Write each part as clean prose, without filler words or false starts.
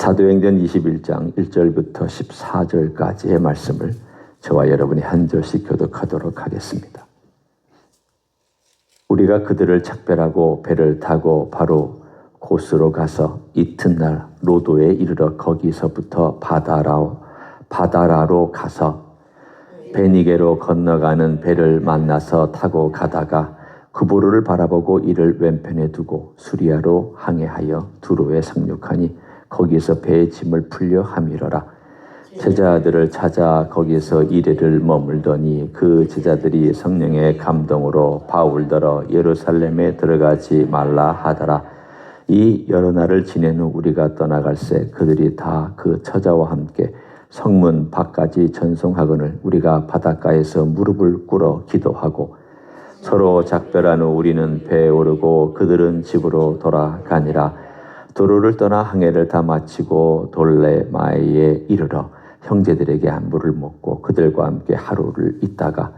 사도행전 21장 1절부터 14절까지의 말씀을 저와 여러분이 한 절씩 교독하도록 하겠습니다. 우리가 그들을 작별하고 배를 타고 바로 고스로 가서 이튿날 로도에 이르러 거기서부터 바다라로 가서 베니게로 건너가는 배를 만나서 타고 가다가 그보로를 바라보고 이를 왼편에 두고 수리아로 항해하여 두로에 상륙하니 거기서 배의 짐을 풀려 함이러라. 제자들을 찾아 거기서 이래를 머물더니 그 제자들이 성령의 감동으로 바울더러 예루살렘에 들어가지 말라 하더라. 이 여러 날을 지낸 후 우리가 떠나갈새 그들이 다 그 처자와 함께 성문 밖까지 전송하거늘 우리가 바닷가에서 무릎을 꿇어 기도하고 서로 작별한 후 우리는 배에 오르고 그들은 집으로 돌아가니라. 도로를 떠나 항해를 다 마치고 돌레마이에 이르러 형제들에게 안부를 묻고 그들과 함께 하루를 있다가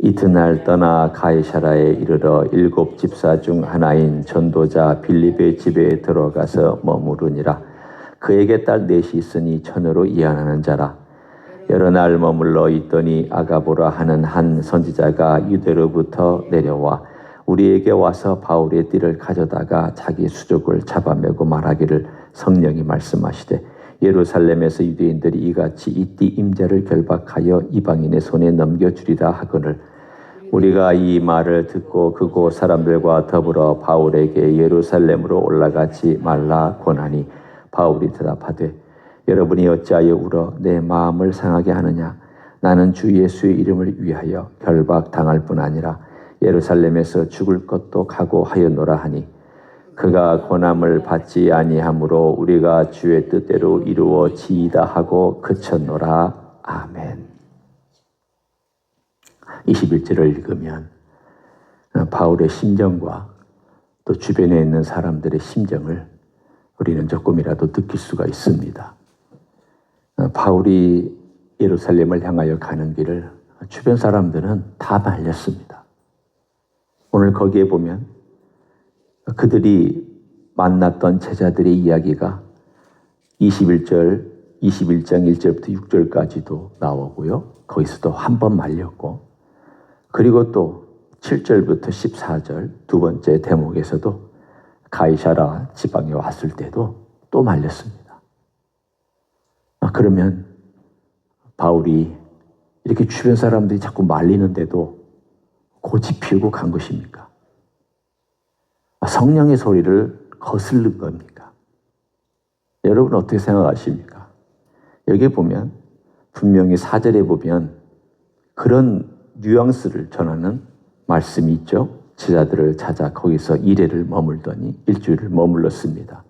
이튿날 떠나 가이사라에 이르러 7 집사 중 하나인 전도자 빌립의 집에 들어가서 머무르니라. 그에게 딸 넷이 있으니 처녀로 이안하는 자라. 여러 날 머물러 있더니 아가보라 하는 한 선지자가 유대로부터 내려와 우리에게 와서 바울의 띠를 가져다가 자기 수족을 잡아매고 말하기를 성령이 말씀하시되 예루살렘에서 유대인들이 이같이 이 띠 임자를 결박하여 이방인의 손에 넘겨주리라 하거늘 우리가 이 말을 듣고 그곳 사람들과 더불어 바울에게 예루살렘으로 올라가지 말라 권하니 바울이 대답하되 여러분이 어찌하여 울어 내 마음을 상하게 하느냐. 나는 주 예수의 이름을 위하여 결박당할 뿐 아니라 예루살렘에서 죽을 것도 각오하였노라 하니 그가 고난을 받지 아니하므로 우리가 주의 뜻대로 이루어지이다 하고 그쳤노라. 아멘. 21절을 읽으면 바울의 심정과 또 주변에 있는 사람들의 심정을 우리는 조금이라도 느낄 수가 있습니다. 바울이 예루살렘을 향하여 가는 길을 주변 사람들은 다 말렸습니다. 오늘 거기에 보면 그들이 만났던 제자들의 이야기가 21장 1절부터 6절까지도 나오고요. 거기서도 한 번 말렸고 그리고 또 7절부터 14절 두 번째 대목에서도 가이사라 지방에 왔을 때도 또 말렸습니다. 그러면 바울이 이렇게 주변 사람들이 자꾸 말리는데도 고집 피우고 간 것입니까? 성령의 소리를 거스른 겁니까? 여러분 어떻게 생각하십니까? 여기 보면 분명히 4절에 보면 그런 뉘앙스를 전하는 말씀이 있죠. 제자들을 찾아 거기서 이래를 머물더니 일주일을 머물렀습니다.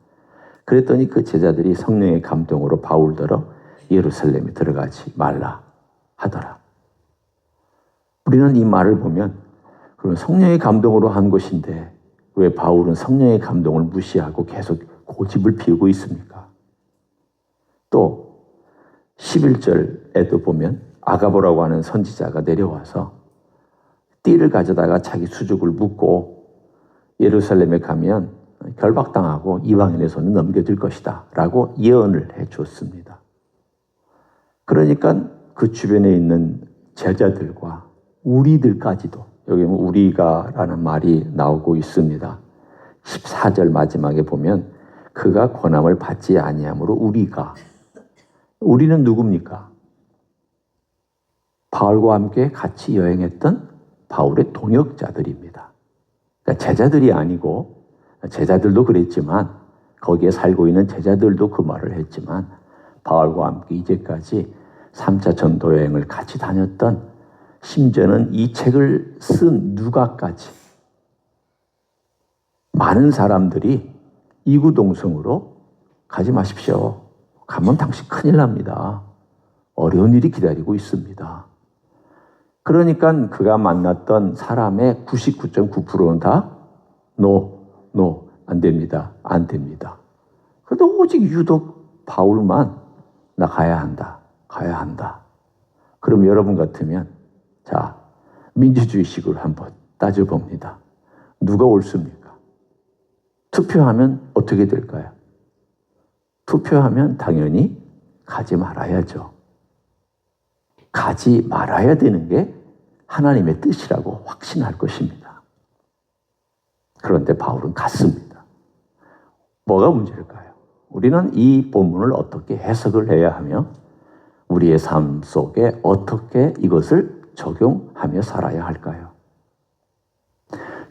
그랬더니 그 제자들이 성령의 감동으로 바울더러 예루살렘에 들어가지 말라 하더라. 우리는 이 말을 보면 그럼 성령의 감동으로 한 것인데 왜 바울은 성령의 감동을 무시하고 계속 고집을 피우고 있습니까? 또 11절에도 보면 아가보라고 하는 선지자가 내려와서 띠를 가져다가 자기 수족을 묶고 예루살렘에 가면 결박당하고 이방인의 손에 넘겨질 것이다 라고 예언을 해줬습니다. 그러니까 그 주변에 있는 제자들과 우리들까지도 여기 우리가 라는 말이 나오고 있습니다. 14절 마지막에 보면 그가 권함을 받지 아니하므로 우리는 누굽니까? 바울과 함께 같이 여행했던 바울의 동역자들입니다. 그러니까 제자들이 아니고 제자들도 그랬지만 거기에 살고 있는 제자들도 그 말을 했지만 바울과 함께 이제까지 3차 전도 여행을 같이 다녔던 심지어는 이 책을 쓴 누가까지 많은 사람들이 이구동성으로 가지 마십시오. 가면 당신 큰일 납니다. 어려운 일이 기다리고 있습니다. 그러니까 그가 만났던 사람의 99.9%는 다 안 됩니다. 안 됩니다. 그래도 오직 유독 바울만 나 가야 한다. 그럼 여러분 같으면 자, 민주주의식으로 한번 따져봅니다. 누가 옳습니까? 투표하면 어떻게 될까요? 투표하면 당연히 가지 말아야죠. 가지 말아야 되는 게 하나님의 뜻이라고 확신할 것입니다. 그런데 바울은 갔습니다. 뭐가 문제일까요? 우리는 이 본문을 어떻게 해석을 해야 하며 우리의 삶 속에 어떻게 이것을 적용하며 살아야 할까요?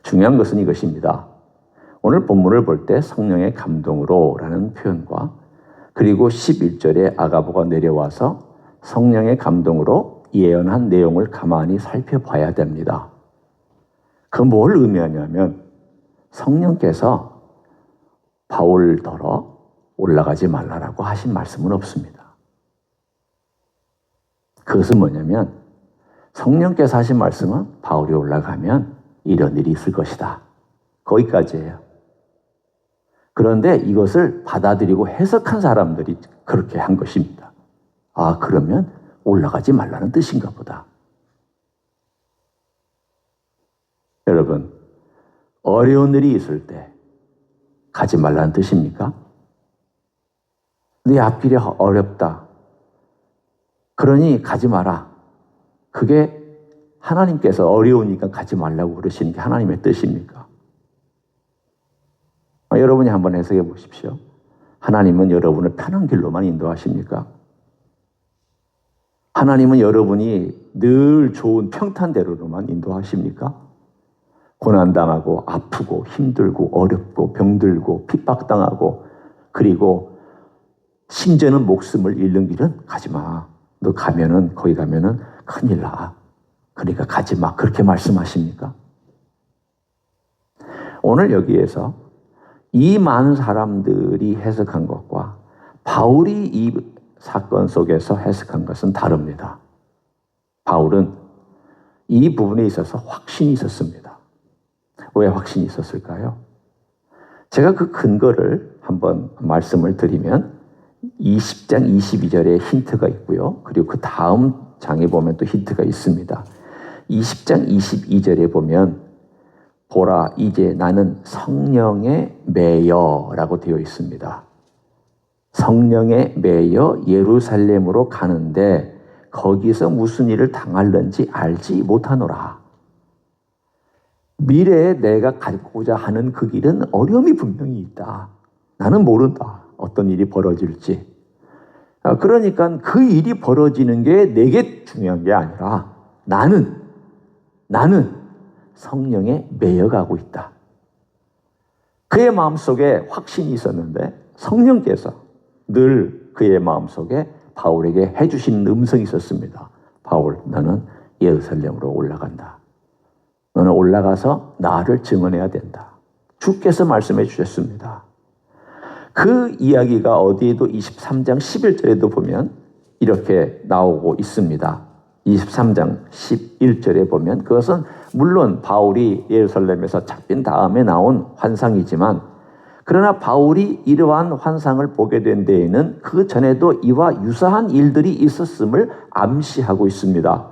중요한 것은 이것입니다. 오늘 본문을 볼 때 성령의 감동으로 라는 표현과 그리고 11절에 아가보가 내려와서 성령의 감동으로 예언한 내용을 가만히 살펴봐야 됩니다. 그 뭘 의미하냐면 성령께서 바울더러 올라가지 말라라고 하신 말씀은 없습니다. 그것은 뭐냐면 성령께서 하신 말씀은 바울이 올라가면 이런 일이 있을 것이다. 거기까지예요. 그런데 이것을 받아들이고 해석한 사람들이 그렇게 한 것입니다. 아, 그러면 올라가지 말라는 뜻인가 보다. 여러분, 어려운 일이 있을 때 가지 말라는 뜻입니까? 네 앞길이 어렵다. 그러니 가지 마라. 그게 하나님께서 어려우니까 가지 말라고 그러시는 게 하나님의 뜻입니까? 여러분이 한번 해석해 보십시오. 하나님은 여러분을 편한 길로만 인도하십니까? 하나님은 여러분이 늘 좋은 평탄대로로만 인도하십니까? 고난당하고 아프고 힘들고 어렵고 병들고 핍박당하고 그리고 심지어는 목숨을 잃는 길은 가지 마. 너 가면은 거기 가면은 큰일 나. 그러니까 가지 마. 그렇게 말씀하십니까? 오늘 여기에서 이 많은 사람들이 해석한 것과 바울이 이 사건 속에서 해석한 것은 다릅니다. 바울은 이 부분에 있어서 확신이 있었습니다. 왜 확신이 있었을까요? 제가 그 근거를 한번 말씀을 드리면 20장 22절에 힌트가 있고요. 그리고 그 다음 장에 보면 또 힌트가 있습니다. 20장 22절에 보면 보라 이제 나는 성령에 매여라고 되어 있습니다. 성령에 매여 예루살렘으로 가는데 거기서 무슨 일을 당할는지 알지 못하노라. 미래에 내가 가고자 하는 그 길은 어려움이 분명히 있다. 나는 모른다. 어떤 일이 벌어질지. 그러니까 그 일이 벌어지는 게 내게 중요한 게 아니라 나는 성령에 매여가고 있다. 그의 마음속에 확신이 있었는데 성령께서 늘 그의 마음속에 바울에게 해주신 음성이 있었습니다. 바울, 너는 예루살렘으로 올라간다. 너는 올라가서 나를 증언해야 된다. 주께서 말씀해 주셨습니다. 그 이야기가 어디에도 23장 11절에도 보면 이렇게 나오고 있습니다. 23장 11절에 보면 그것은 물론 바울이 예루살렘에서 잡힌 다음에 나온 환상이지만 그러나 바울이 이러한 환상을 보게 된 데에는 그 전에도 이와 유사한 일들이 있었음을 암시하고 있습니다.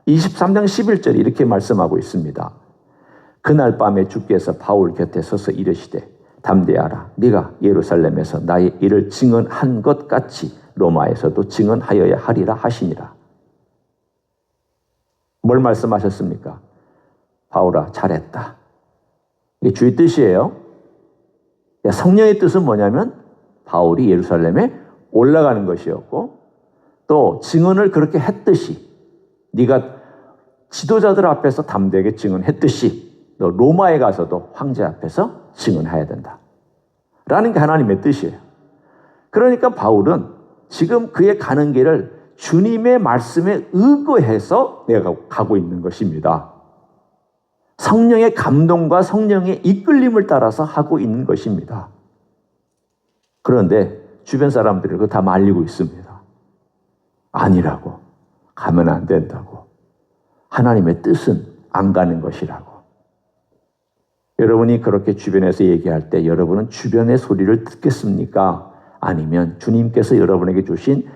23장 11절에 이렇게 말씀하고 있습니다. 그날 밤에 주께서 바울 곁에 서서 이르시되 담대하라. 네가 예루살렘에서 나의 일을 증언한 것 같이 로마에서도 증언하여야 하리라 하시니라. 뭘 말씀하셨습니까? 바울아, 잘했다. 이게 주의 뜻이에요. 성령의 뜻은 뭐냐면 바울이 예루살렘에 올라가는 것이었고 또 증언을 그렇게 했듯이 네가 지도자들 앞에서 담대하게 증언했듯이 너 로마에 가서도 황제 앞에서 증언해야 된다. 라는 게 하나님의 뜻이에요. 그러니까 바울은 지금 그의 가는 길을 주님의 말씀에 의거해서 내가 가고 있는 것입니다. 성령의 감동과 성령의 이끌림을 따라서 하고 있는 것입니다. 그런데 주변 사람들이 그거 다 말리고 있습니다. 아니라고. 가면 안 된다고. 하나님의 뜻은 안 가는 것이라고. 여러분이 그렇게 주변에서 얘기할 때 여러분은 주변의 소리를 듣겠습니까? 아니면 주님께서 여러분에게 주신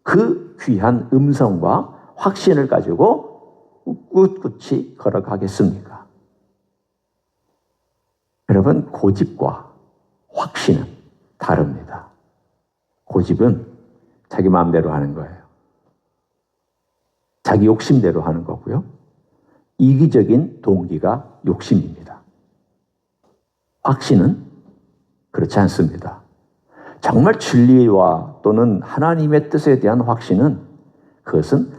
그 귀한 음성과 확신을 가지고 꿋꿋이 걸어가겠습니까? 여러분, 고집과 확신은 다릅니다. 고집은 자기 마음대로 하는 거예요. 자기 욕심대로 하는 거고요. 이기적인 동기가 욕심입니다. 확신은 그렇지 않습니다. 정말 진리와 또는 하나님의 뜻에 대한 확신은 그것은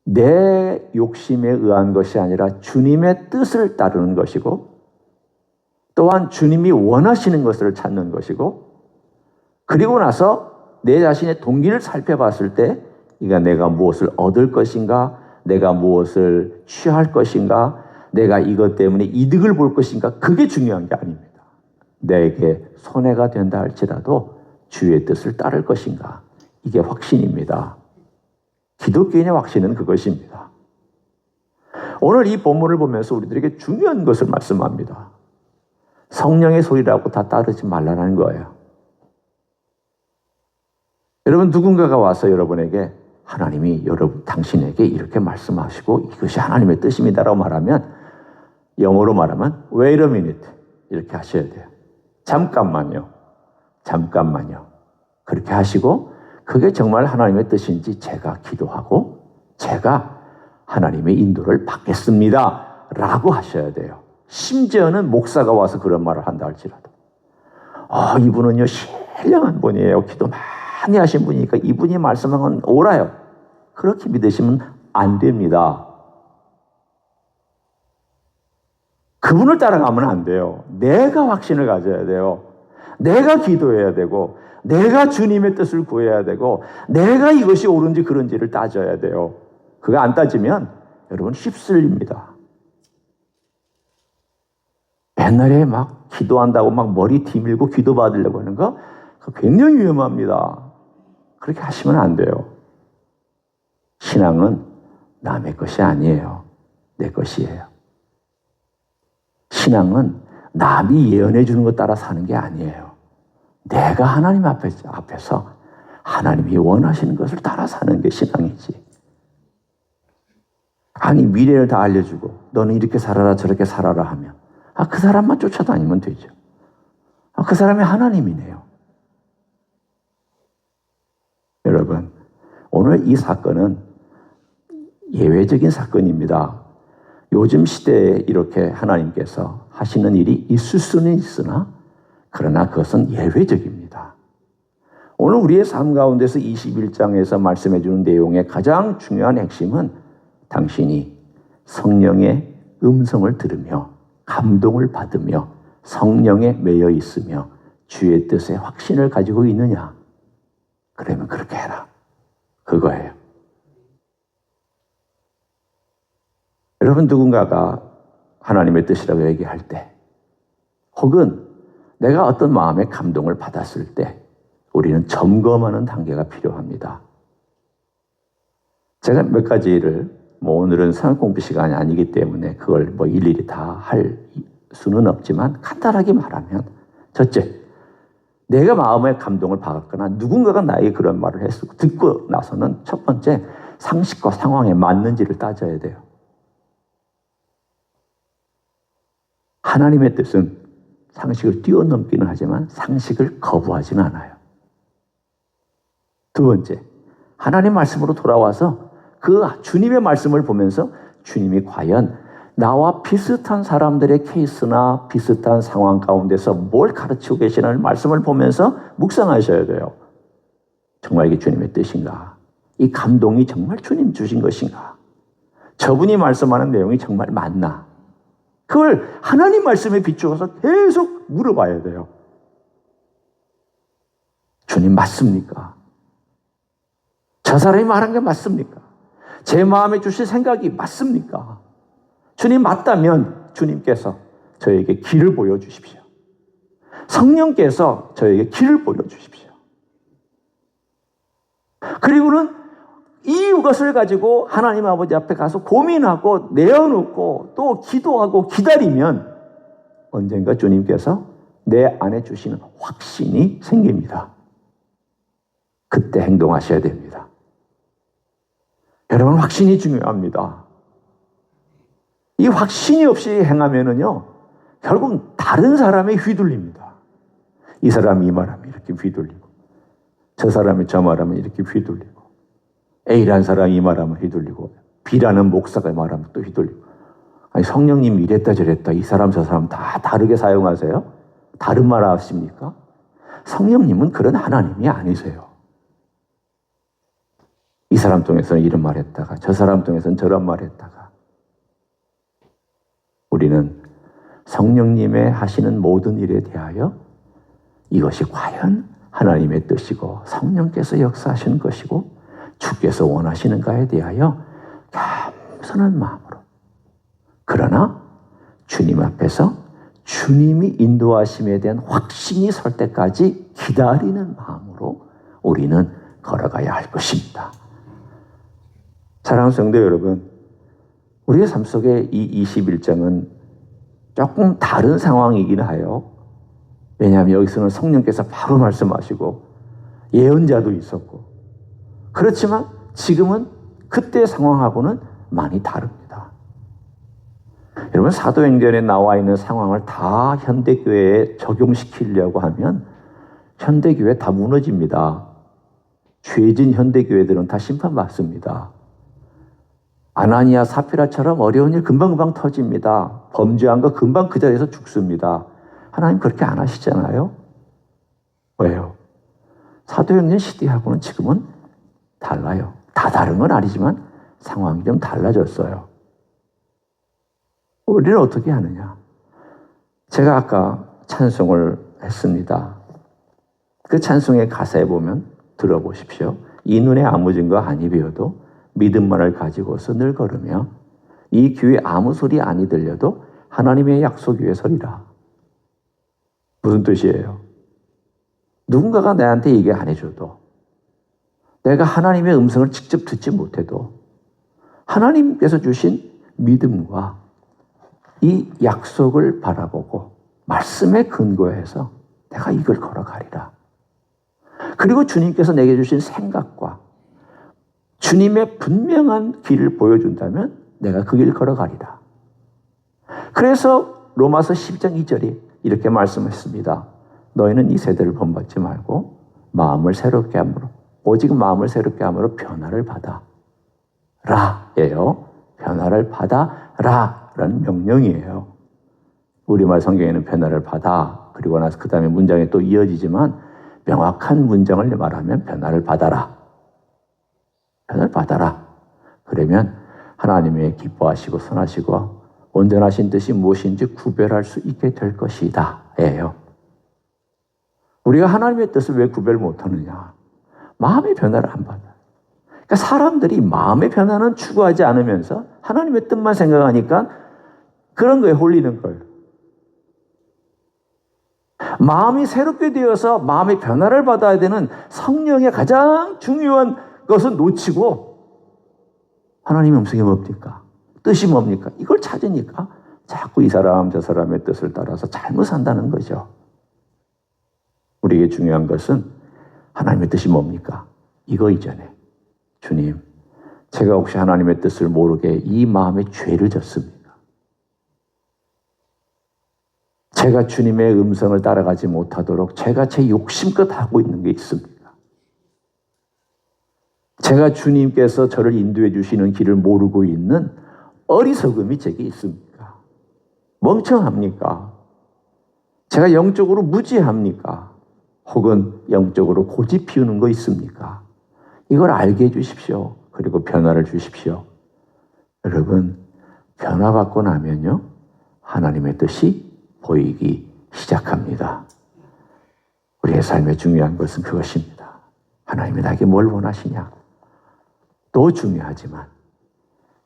내 욕심에 의한 것이 아니라 주님의 뜻을 따르는 것이고 또한 주님이 원하시는 것을 찾는 것이고 그리고 나서 내 자신의 동기를 살펴봤을 때 이가 내가 무엇을 얻을 것인가 내가 무엇을 취할 것인가 내가 이것 때문에 이득을 볼 것인가 그게 중요한 게 아닙니다. 내게 손해가 된다 할지라도 주의 뜻을 따를 것인가 이게 확신입니다. 기독교인의 확신은 그것입니다. 오늘 이 본문을 보면서 우리들에게 중요한 것을 말씀합니다. 성령의 소리라고 다 따르지 말라는 거예요. 여러분 누군가가 와서 여러분에게 하나님이 당신에게 이렇게 말씀하시고 이것이 하나님의 뜻입니다라고 말하면 영어로 말하면 wait a minute 이렇게 하셔야 돼요. 잠깐만요. 그렇게 하시고 그게 정말 하나님의 뜻인지 제가 기도하고 제가 하나님의 인도를 받겠습니다 라고 하셔야 돼요. 심지어는 목사가 와서 그런 말을 한다 할지라도 이분은요 신령한 분이에요. 기도 많이 하신 분이니까 이분이 말씀한 건 옳아요. 그렇게 믿으시면 안 됩니다. 그분을 따라가면 안 돼요. 내가 확신을 가져야 돼요. 내가 기도해야 되고 내가 주님의 뜻을 구해야 되고 내가 이것이 옳은지 그른지를 따져야 돼요. 그거 안 따지면 여러분 휩쓸립니다. 옛날에 막 기도한다고 막 머리 뒤밀고 기도 받으려고 하는 거 그거 굉장히 위험합니다. 그렇게 하시면 안 돼요. 신앙은 남의 것이 아니에요. 내 것이에요. 신앙은 남이 예언해 주는 것 따라 사는 게 아니에요. 내가 하나님 앞에서 하나님이 원하시는 것을 따라 사는 게 신앙이지. 아니 미래를 다 알려주고 너는 이렇게 살아라 저렇게 살아라 하면 그 사람만 쫓아다니면 되죠. 그 사람이 하나님이네요. 여러분 오늘 이 사건은 예외적인 사건입니다. 요즘 시대에 이렇게 하나님께서 하시는 일이 있을 수는 있으나 그러나 그것은 예외적입니다. 오늘 우리의 삶 가운데서 21장에서 말씀해 주는 내용의 가장 중요한 핵심은 당신이 성령의 음성을 들으며 감동을 받으며 성령에 매여 있으며 주의 뜻에 확신을 가지고 있느냐. 그러면 그렇게 해라. 그거예요. 여러분 누군가가 하나님의 뜻이라고 얘기할 때 혹은 내가 어떤 마음의 감동을 받았을 때 우리는 점검하는 단계가 필요합니다. 제가 몇 가지를 오늘은 성경 공부 시간이 아니기 때문에 그걸 일일이 다 할 수는 없지만 간단하게 말하면 첫째, 내가 마음의 감동을 받았거나 누군가가 나에게 그런 말을 했고 듣고 나서는 첫 번째 상식과 상황에 맞는지를 따져야 돼요. 하나님의 뜻은 상식을 뛰어넘기는 하지만 상식을 거부하지는 않아요. 두 번째, 하나님 말씀으로 돌아와서 그 주님의 말씀을 보면서 주님이 과연 나와 비슷한 사람들의 케이스나 비슷한 상황 가운데서 뭘 가르치고 계시는 말씀을 보면서 묵상하셔야 돼요. 정말 이게 주님의 뜻인가? 이 감동이 정말 주님 주신 것인가? 저분이 말씀하는 내용이 정말 맞나? 그걸 하나님 말씀에 비추어서 계속 물어봐야 돼요. 주님 맞습니까? 저 사람이 말한 게 맞습니까? 제 마음에 주실 생각이 맞습니까? 주님 맞다면 주님께서 저에게 길을 보여주십시오. 성령께서 저에게 길을 보여주십시오. 그리고는 이것을 가지고 하나님 아버지 앞에 가서 고민하고 내어놓고 또 기도하고 기다리면 언젠가 주님께서 내 안에 주시는 확신이 생깁니다. 그때 행동하셔야 됩니다. 여러분 확신이 중요합니다. 이 확신이 없이 행하면은요 결국 다른 사람에 휘둘립니다. 이 사람이 이 말하면 이렇게 휘둘리고 저 사람이 저 말하면 이렇게 휘둘리고, A라는 사람이 이 말하면 휘둘리고, B라는 목사가 말하면 또 휘둘리고. 아니, 성령님이 이랬다 저랬다 이 사람 저 사람 다 다르게 사용하세요? 다른 말 하십니까? 성령님은 그런 하나님이 아니세요. 이 사람 통해서는 이런 말 했다가 저 사람 통해서는 저런 말 했다가. 우리는 성령님의 하시는 모든 일에 대하여 이것이 과연 하나님의 뜻이고 성령께서 역사하시는 것이고 주께서 원하시는가에 대하여 겸손한 마음으로, 그러나 주님 앞에서 주님이 인도하심에 대한 확신이 설 때까지 기다리는 마음으로 우리는 걸어가야 할 것입니다. 사랑하는 성도 여러분, 우리의 삶 속에 이 21장은 조금 다른 상황이긴 해요. 왜냐하면 여기서는 성령께서 바로 말씀하시고 예언자도 있었고, 그렇지만 지금은 그때 상황하고는 많이 다릅니다. 여러분, 사도행전에 나와 있는 상황을 다 현대교회에 적용시키려고 하면 현대교회 다 무너집니다. 죄진 현대교회들은 다 심판받습니다. 아나니아 사피라처럼 어려운 일 금방금방 터집니다. 범죄한 거 금방 그 자리에서 죽습니다. 하나님 그렇게 안 하시잖아요. 왜요? 사도행전 시대하고는 지금은 달라요. 다 다른 건 아니지만 상황이 좀 달라졌어요. 우리는 어떻게 하느냐? 제가 아까 찬송을 했습니다. 그 찬송의 가사에 보면 들어보십시오. 이 눈에 아무 증거 아니 배워도 믿음만을 가지고서 늘 걸으며 이 귀에 아무 소리 아니 들려도 하나님의 약속 위에 서리라. 무슨 뜻이에요? 누군가가 나한테 얘기 안 해줘도, 내가 하나님의 음성을 직접 듣지 못해도 하나님께서 주신 믿음과 이 약속을 바라보고 말씀에 근거해서 내가 이걸 걸어가리라. 그리고 주님께서 내게 주신 생각과 주님의 분명한 길을 보여준다면 내가 그 길을 걸어가리라. 그래서 로마서 12장 2절이 이렇게 말씀했습니다. 너희는 이 세대를 본받지 말고 마음을 새롭게 함으로, 오직 마음을 새롭게 함으로 변화를 받아라 예요. 변화를 받아라 라는 명령이에요. 우리말 성경에는 변화를 받아, 그리고 나서 그 다음에 문장이 또 이어지지만 명확한 문장을 말하면 변화를 받아라. 변화를 받아라. 그러면 하나님의 기뻐하시고 선하시고 온전하신 뜻이 무엇인지 구별할 수 있게 될 것이다 예요. 우리가 하나님의 뜻을 왜 구별 못하느냐? 마음의 변화를 안 받아요. 그러니까 사람들이 마음의 변화는 추구하지 않으면서 하나님의 뜻만 생각하니까 그런 거에 홀리는 거예요. 마음이 새롭게 되어서 마음의 변화를 받아야 되는 성령의 가장 중요한 것은 놓치고 하나님의 음성이 뭡니까? 뜻이 뭡니까? 이걸 찾으니까 자꾸 이 사람 저 사람의 뜻을 따라서 잘못 산다는 거죠. 우리에게 중요한 것은 하나님의 뜻이 뭡니까? 이거 이전에 주님, 제가 혹시 하나님의 뜻을 모르게 이 마음에 죄를 졌습니까? 제가 주님의 음성을 따라가지 못하도록 제가 제 욕심껏 하고 있는 게 있습니까? 제가 주님께서 저를 인도해 주시는 길을 모르고 있는 어리석음이 제게 있습니까? 멍청합니까? 제가 영적으로 무지합니까? 혹은 영적으로 고집 피우는 거 있습니까? 이걸 알게 해주십시오. 그리고 변화를 주십시오. 여러분, 변화받고 나면요, 하나님의 뜻이 보이기 시작합니다. 우리의 삶에 중요한 것은 그것입니다. 하나님이 나에게 뭘 원하시냐? 또 중요하지만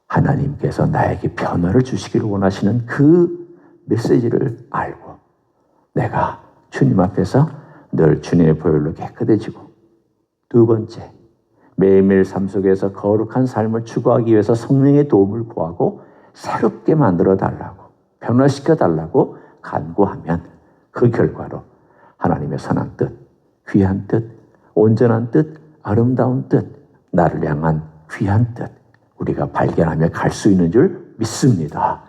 하나님께서 나에게 변화를 주시기를 원하시는 그 메시지를 알고 내가 주님 앞에서 늘 주님의 보혈로 깨끗해지고, 두 번째, 매일매일 삶 속에서 거룩한 삶을 추구하기 위해서 성령의 도움을 구하고 새롭게 만들어 달라고, 변화시켜 달라고 간구하면 그 결과로 하나님의 선한 뜻, 귀한 뜻, 온전한 뜻, 아름다운 뜻, 나를 향한 귀한 뜻, 우리가 발견하며 갈 수 있는 줄 믿습니다.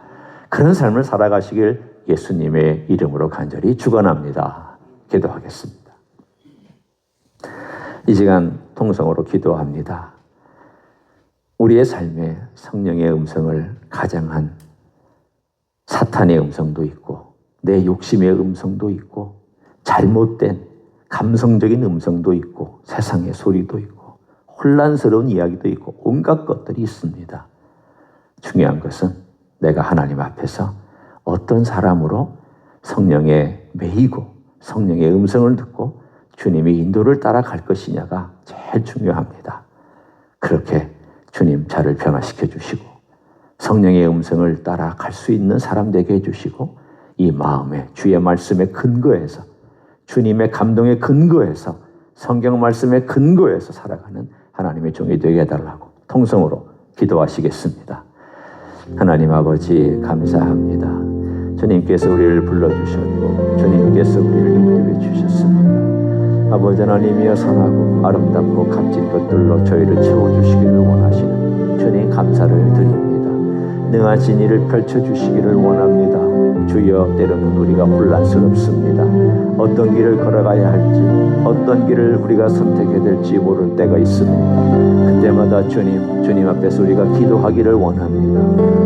그런 삶을 살아가시길 예수님의 이름으로 간절히 축원합니다. 기도하겠습니다. 이 시간 통성으로 기도합니다. 우리의 삶에 성령의 음성을 가장한 사탄의 음성도 있고 내 욕심의 음성도 있고 잘못된 감성적인 음성도 있고 세상의 소리도 있고 혼란스러운 이야기도 있고 온갖 것들이 있습니다. 중요한 것은 내가 하나님 앞에서 어떤 사람으로 성령에 매이고 성령의 음성을 듣고 주님의 인도를 따라갈 것이냐가 제일 중요합니다. 그렇게 주님 저를 변화시켜 주시고 성령의 음성을 따라갈 수 있는 사람 되게 해주시고 이 마음에 주의 말씀에 근거해서 주님의 감동에 근거해서 성경 말씀에 근거해서 살아가는 하나님의 종이 되게 해달라고 통성으로 기도하시겠습니다. 하나님 아버지 감사합니다. 주님께서 우리를 불러주셨고 주님께서 우리를 인도해 주셨습니다. 아버지 하나님이여 선하고 아름답고 값진 것들로 저희를 채워주시기를 원하시는 주님 감사를 드립니다. 능하신 일을 펼쳐주시기를 원합니다. 주여 때로는 우리가 혼란스럽습니다. 어떤 길을 걸어가야 할지 어떤 길을 우리가 선택해야 될지 모를 때가 있습니다. 그때마다 주님 앞에서 우리가 기도하기를 원합니다.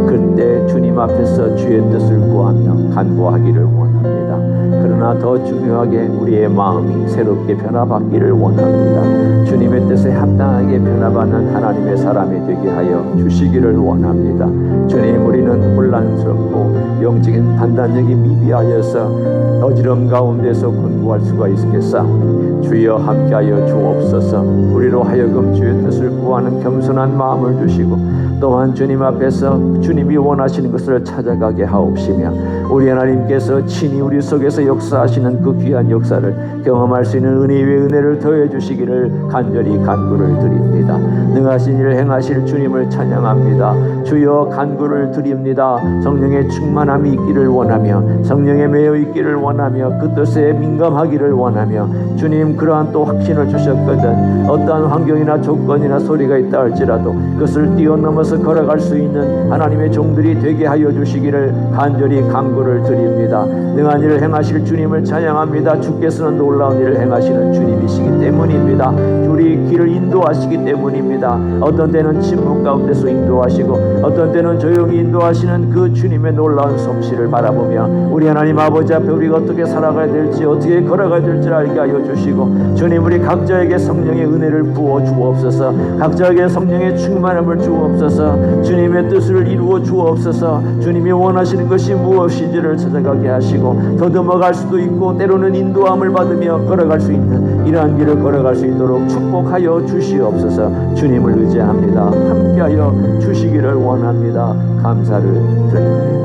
그때 주님 앞에서 주의 뜻을 구하며 간구하기를 원합니다. 그러나 더 중요하게 우리의 마음이 새롭게 변화받기를 원합니다. 주님의 뜻에 합당하게 변화받는 하나님의 사람이 되게 하여 주시기를 원합니다. 주님 우리는 혼란스럽고 영적인 판단력이 미비하여서 어지러움 가운데서 근고할 수가 있겠사오니 주여 함께하여 주옵소서. 우리로 하여금 주의 뜻을 구하는 겸손한 마음을 주시고 또한 주님 앞에서 주님이 원하시는 것을 찾아가게 하옵시며 우리 하나님께서 친히 우리 속에서 역사하시는 그 귀한 역사를 경험할 수 있는 은혜 위에 은혜를 더해 주시기를 간절히 간구를 드립니다. 능하신 일을 행하실 주님을 찬양합니다. 주여 간구를 드립니다. 성령의 충만함이 있기를 원하며 성령에 매여 있기를 원하며 그 뜻에 민감하기를 원하며 주님 그러한 또 확신을 주셨거든 어떠한 환경이나 조건이나 소리가 있다 할지라도 그것을 뛰어넘어서 걸어갈 수 있는 하나님의 종들이 되게 하여 주시기를 간절히 간구를 드립니다. 능한 일을 행하실 주님을 찬양합니다. 주께서는 놀라운 일을 행하시는 주님이시기 때문입니다. 우리 길을 인도하시기 때문입니다. 어떤 때는 침묵 가운데서 인도하시고 어떤 때는 조용히 인도하시는 그 주님의 놀라운 솜씨를 바라보며 우리 하나님 아버지 앞에 우리가 어떻게 살아가야 될지 어떻게 걸어가야 될지 알게 하여 주시고 주님 우리 각자에게 성령의 은혜를 부어 주옵소서. 각자에게 성령의 충만함을 주옵소서. 주님의 뜻을 이루어 주옵소서. 주님이 원하시는 것이 무엇인지를 찾아가게 하시고 더듬어갈 수도 있고 때로는 인도함을 받으며 걸어갈 수 있는 이러한 길을 걸어갈 수 있도록 축복하여 주시옵소서. 주님을 의지합니다. 함께하여 주시기를 원합니다. 감사를 드립니다.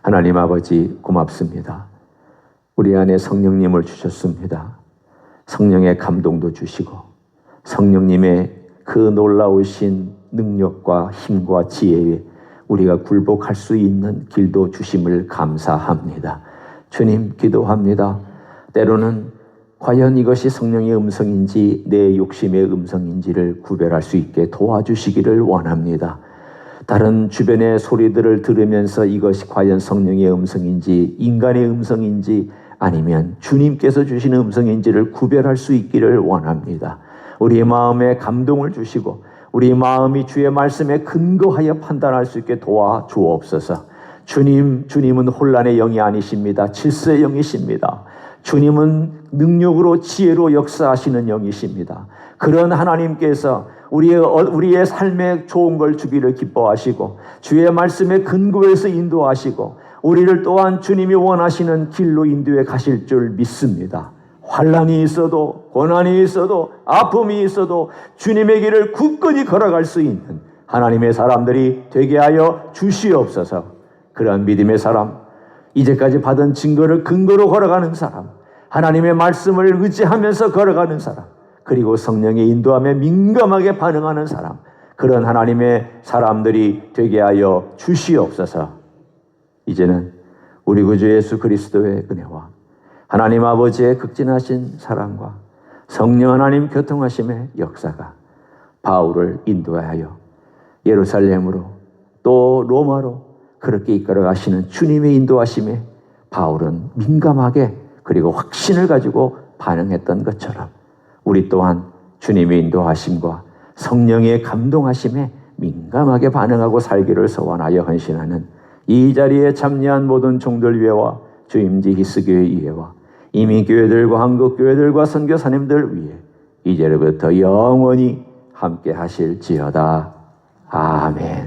하나님 아버지 고맙습니다. 우리 안에 성령님을 주셨습니다. 성령의 감동도 주시고 성령님의 그 놀라우신 능력과 힘과 지혜에 우리가 굴복할 수 있는 길도 주심을 감사합니다. 주님 기도합니다. 때로는 과연 이것이 성령의 음성인지 내 욕심의 음성인지를 구별할 수 있게 도와주시기를 원합니다. 다른 주변의 소리들을 들으면서 이것이 과연 성령의 음성인지 인간의 음성인지 아니면 주님께서 주시는 음성인지를 구별할 수 있기를 원합니다. 우리 마음에 감동을 주시고 우리 마음이 주의 말씀에 근거하여 판단할 수 있게 도와주옵소서. 주님은 혼란의 영이 아니십니다. 질서의 영이십니다. 주님은 능력으로 지혜로 역사하시는 영이십니다. 그런 하나님께서 우리의 삶에 좋은 걸 주기를 기뻐하시고 주의 말씀에 근거해서 인도하시고 우리를 또한 주님이 원하시는 길로 인도해 가실 줄 믿습니다. 환난이 있어도 고난이 있어도 아픔이 있어도 주님의 길을 굳건히 걸어갈 수 있는 하나님의 사람들이 되게 하여 주시옵소서. 그러한 믿음의 사람, 이제까지 받은 증거를 근거로 걸어가는 사람, 하나님의 말씀을 의지하면서 걸어가는 사람, 그리고 성령의 인도함에 민감하게 반응하는 사람, 그런 하나님의 사람들이 되게 하여 주시옵소서. 이제는 우리 구주 예수 그리스도의 은혜와 하나님 아버지의 극진하신 사랑과 성령 하나님 교통하심의 역사가 바울을 인도하여 예루살렘으로 또 로마로 그렇게 이끌어 가시는 주님의 인도하심에 바울은 민감하게 그리고 확신을 가지고 반응했던 것처럼 우리 또한 주님의 인도하심과 성령의 감동하심에 민감하게 반응하고 살기를 소원하여 헌신하는 이 자리에 참여한 모든 종들 위해와 주임지 히스교회 위해와 이민 교회들과 한국 교회들과 선교사님들 위해 이제부터 영원히 함께 하실지어다. 아멘.